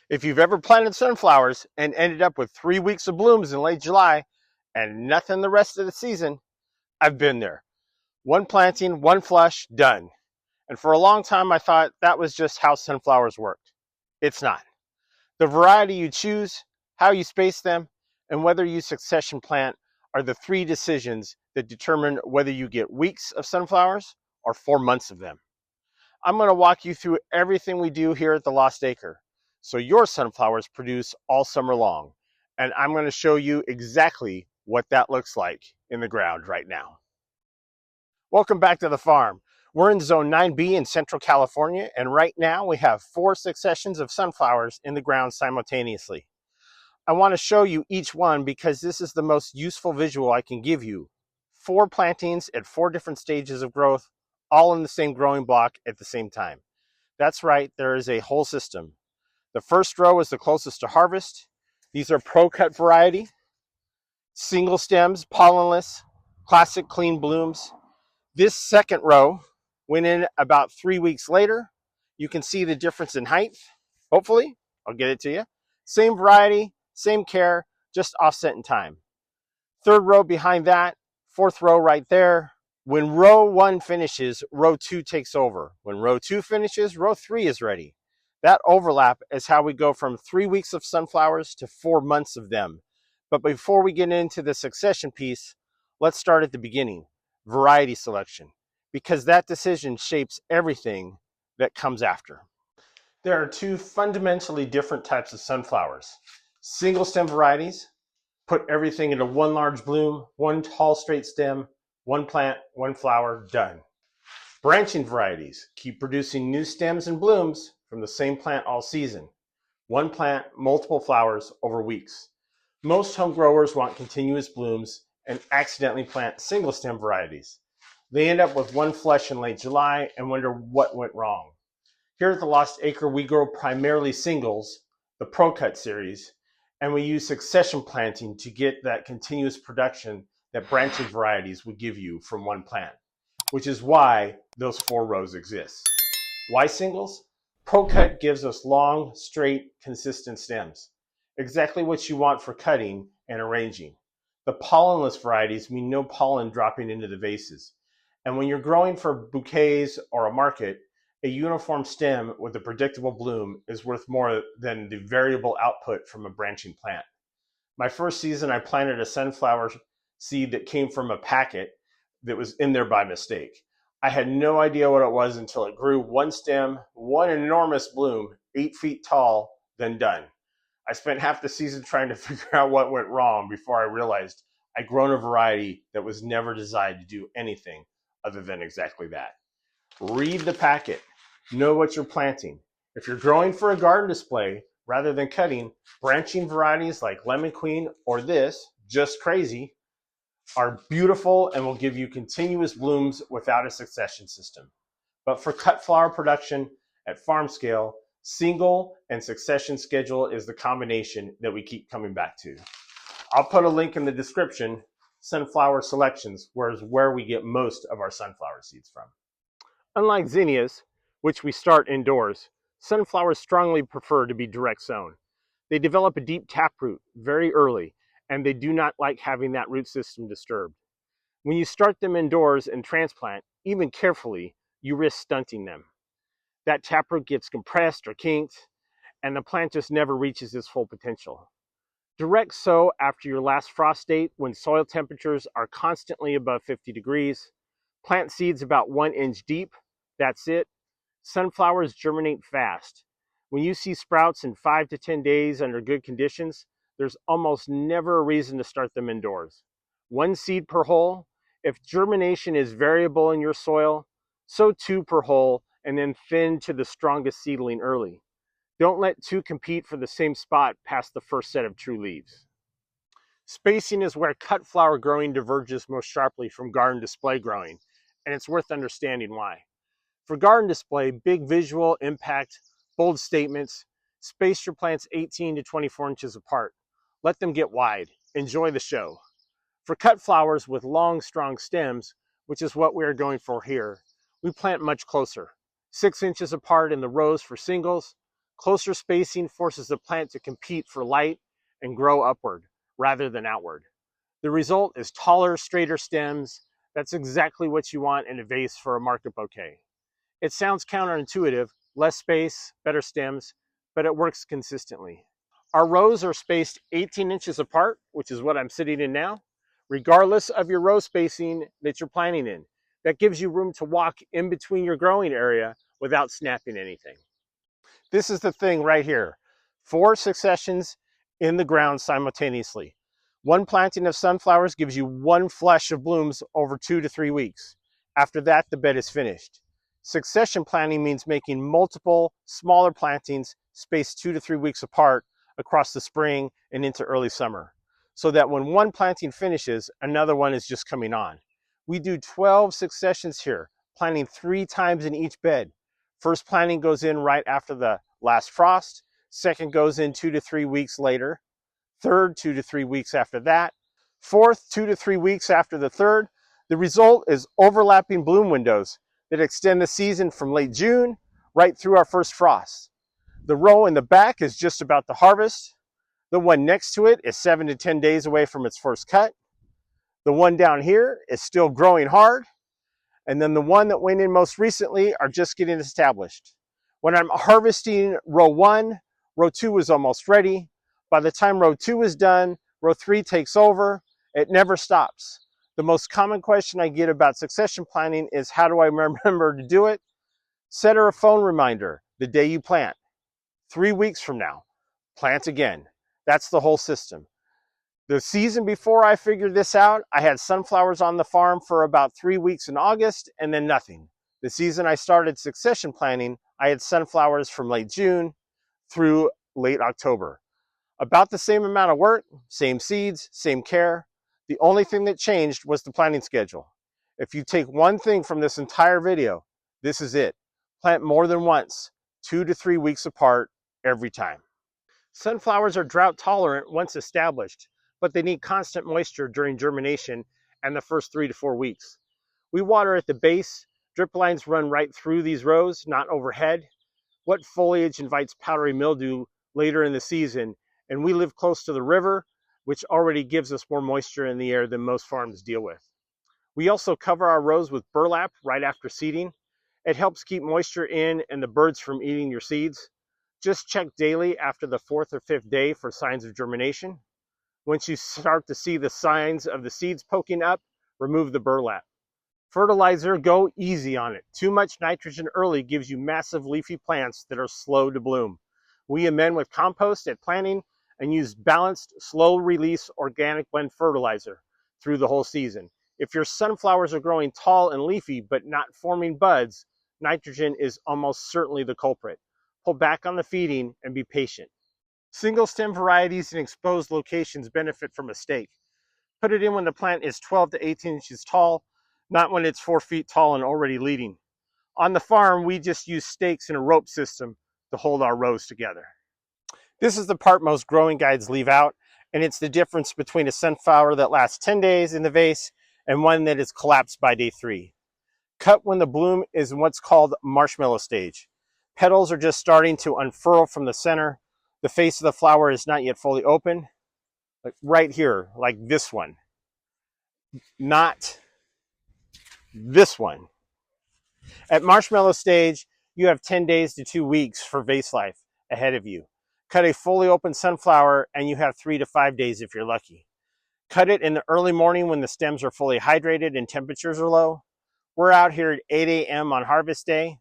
If you've ever planted sunflowers and ended up with 3 weeks of blooms in late July and nothing the rest of the season, I've been there. One planting, one flush, done. And for a long time, I thought that was just how sunflowers worked. It's not. The variety you choose, how you space them, and whether you succession plant are the three decisions that determine whether you get weeks of sunflowers or 4 months of them. I'm going to walk you through everything we do here at the Lost Acre, so your sunflowers produce all summer long. And I'm going to show you exactly what that looks like in the ground right now. Welcome back to the farm. We're in Zone 9B in Central California, and right now we have 4 successions of sunflowers in the ground simultaneously. I want to show you each one because this is the most useful visual I can give you. 4 plantings at 4 different stages of growth, all in the same growing block at the same time. That's right, there is a whole system. The first row is the closest to harvest. These are ProCut variety, single stems, pollenless, classic clean blooms. This second row went in about 3 weeks later. You can see the difference in height. Hopefully, I'll get it to you. Same variety, same care, just offset in time. Third row behind that, fourth row right there. When row 1 finishes, row 2 takes over. When row 2 finishes, row 3 is ready. That overlap is how we go from 3 weeks of sunflowers to 4 months of them. But before we get into the succession piece, let's start at the beginning, variety selection, because that decision shapes everything that comes after. There are 2 fundamentally different types of sunflowers. Single stem varieties put everything into one large bloom, one tall straight stem, one plant, one flower, done. Branching varieties keep producing new stems and blooms from the same plant all season. One plant, multiple flowers over weeks. Most home growers want continuous blooms and accidentally plant single stem varieties. They end up with one flush in late July and wonder what went wrong. Here at the Lost Acre, we grow primarily singles, the ProCut series, and we use succession planting to get that continuous production that branching varieties would give you from one plant, which is why those 4 rows exist. Why singles? ProCut gives us long, straight, consistent stems. Exactly what you want for cutting and arranging. The pollenless varieties mean no pollen dropping into the vases. And when you're growing for bouquets or a market, a uniform stem with a predictable bloom is worth more than the variable output from a branching plant. My first season, I planted a sunflower seed that came from a packet that was in there by mistake. I had no idea what it was until it grew one stem, one enormous bloom, 8 feet tall, then done. I spent half the season trying to figure out what went wrong before I realized I'd grown a variety that was never designed to do anything other than exactly that. Read the packet. Know what you're planting. If you're growing for a garden display rather than cutting, branching varieties like Lemon Queen or this, Just Crazy, are beautiful and will give you continuous blooms without a succession system. But for cut flower production at farm scale, single and succession schedule is the combination that we keep coming back to. I'll put a link in the description, Sunflower Selections, where we get most of our sunflower seeds from. Unlike zinnias, which we start indoors, sunflowers strongly prefer to be direct sown. They develop a deep taproot very early, and they do not like having that root system disturbed. When you start them indoors and transplant, even carefully, you risk stunting them. That taproot gets compressed or kinked, and the plant just never reaches its full potential. Direct sow after your last frost date when soil temperatures are constantly above 50 degrees. Plant seeds about 1 inch deep. That's it. Sunflowers germinate fast. When you see sprouts in 5 to 10 days under good conditions, there's almost never a reason to start them indoors. 1 seed per hole. If germination is variable in your soil, sow 2 per hole and then thin to the strongest seedling early. Don't let 2 compete for the same spot past the first set of true leaves. Spacing is where cut flower growing diverges most sharply from garden display growing, and it's worth understanding why. For garden display, big visual impact, bold statements, space your plants 18 to 24 inches apart. Let them get wide. Enjoy the show. For cut flowers with long, strong stems, which is what we are going for here, we plant much closer. 6 inches apart in the rows for singles, Closer spacing forces the plant to compete for light and grow upward rather than outward. The result is taller, straighter stems. That's exactly what you want in a vase for a market bouquet. It sounds counterintuitive, less space, better stems, but it works consistently. Our rows are spaced 18 inches apart, which is what I'm sitting in now, regardless of your row spacing that you're planting in. That gives you room to walk in between your growing area without snapping anything. This is the thing right here. 4 successions in the ground simultaneously. One planting of sunflowers gives you 1 flush of blooms over 2 to 3 weeks. After that, the bed is finished. Succession planting means making multiple smaller plantings spaced 2 to 3 weeks apart across the spring and into early summer, so that when one planting finishes, another one is just coming on. We do 12 successions here, planting 3 times in each bed. First planting goes in right after the last frost, second goes in 2 to 3 weeks later, third 2 to 3 weeks after that, fourth 2 to 3 weeks after the third. The result is overlapping bloom windows that extend the season from late June right through our first frost. The row in the back is just about to harvest. The one next to it is 7 to 10 days away from its first cut. The one down here is still growing hard. And then the one that went in most recently are just getting established. When I'm harvesting row 1, row 2 is almost ready. By the time row 2 is done, row 3 takes over. It never stops. The most common question I get about succession planting is, how do I remember to do it? Set her a phone reminder the day you plant. 3 weeks from now, plant again. That's the whole system. The season before I figured this out, I had sunflowers on the farm for about 3 weeks in August and then nothing. The season I started succession planting, I had sunflowers from late June through late October. About the same amount of work, same seeds, same care. The only thing that changed was the planting schedule. If you take one thing from this entire video, this is it. Plant more than once, 2 to 3 weeks apart every time. Sunflowers are drought tolerant once established, but they need constant moisture during germination and the first 3 to 4 weeks. We water at the base. Drip lines run right through these rows, not overhead. Wet foliage invites powdery mildew later in the season, and we live close to the river, which already gives us more moisture in the air than most farms deal with. We also cover our rows with burlap right after seeding. It helps keep moisture in and the birds from eating your seeds. Just check daily after the 4th or 5th day for signs of germination. Once you start to see the signs of the seeds poking up, remove the burlap. Fertilizer, go easy on it. Too much nitrogen early gives you massive leafy plants that are slow to bloom. We amend with compost at planting and use balanced, slow-release organic blend fertilizer through the whole season. If your sunflowers are growing tall and leafy but not forming buds, nitrogen is almost certainly the culprit. Pull back on the feeding and be patient. Single stem varieties in exposed locations benefit from a stake. Put it in when the plant is 12 to 18 inches tall, not when it's 4 feet tall and already leading. On the farm, we just use stakes and a rope system to hold our rows together. This is the part most growing guides leave out, and it's the difference between a sunflower that lasts 10 days in the vase and one that is collapsed by day 3. Cut when the bloom is in what's called marshmallow stage. Petals are just starting to unfurl from the center. The face of the flower is not yet fully open. Like right here, like this one. Not this one. At marshmallow stage, you have 10 days to 2 weeks for vase life ahead of you. Cut a fully open sunflower and you have 3 to 5 days if you're lucky. Cut it in the early morning when the stems are fully hydrated and temperatures are low. We're out here at 8 a.m. on harvest day.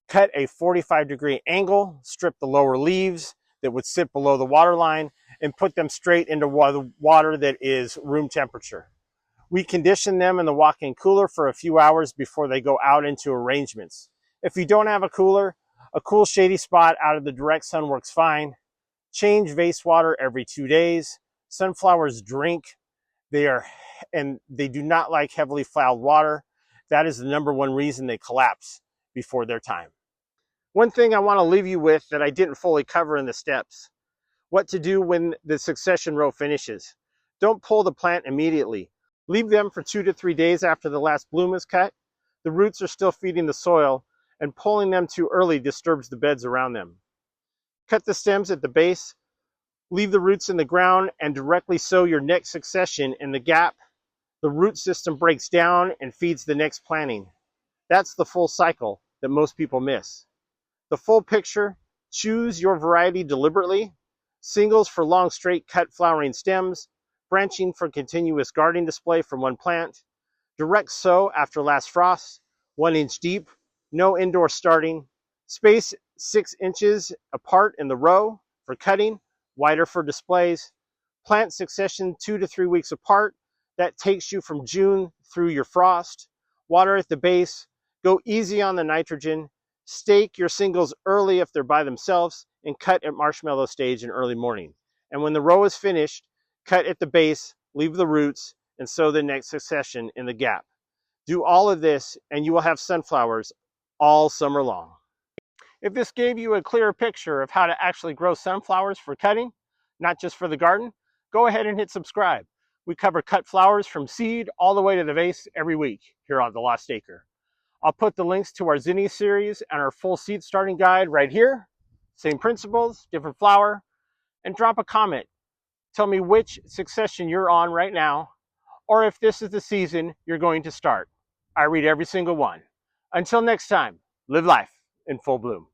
Cut a 45-degree angle, strip the lower leaves that would sit below the water line, and put them straight into water that is room temperature. We condition them in the walk-in cooler for a few hours before they go out into arrangements. If you don't have a cooler, a cool shady spot out of the direct sun works fine. Change vase water every 2 days. Sunflowers drink. They do not like heavily fouled water. That is the #1 reason they collapse before their time. One thing I want to leave you with that I didn't fully cover in the steps: what to do when the succession row finishes. Don't pull the plant immediately. Leave them for 2 to 3 days after the last bloom is cut. The roots are still feeding the soil, and pulling them too early disturbs the beds around them. Cut the stems at the base, leave the roots in the ground, and directly sow your next succession in the gap. The root system breaks down and feeds the next planting. That's the full cycle that most people miss. The full picture: choose your variety deliberately. Singles for long, straight cut flowering stems, branching for continuous garden display from one plant. Direct sow after last frost, 1 inch deep, no indoor starting. Space 6 inches apart in the row for cutting, wider for displays. Plant succession 2 to 3 weeks apart. That takes you from June through your frost. Water at the base. Go easy on the nitrogen. Stake your singles early if they're by themselves, and cut at marshmallow stage in early morning. And when the row is finished, cut at the base, leave the roots, and sow the next succession in the gap. Do all of this and you will have sunflowers all summer long. If this gave you a clearer picture of how to actually grow sunflowers for cutting, not just for the garden, go ahead and hit subscribe. We cover cut flowers from seed all the way to the vase every week here on the Lost Acre. I'll put the links to our zinnia series and our full seed starting guide right here. Same principles, different flower. And drop a comment. Tell me which succession you're on right now, or if this is the season you're going to start. I read every single one. Until next time, live life in full bloom.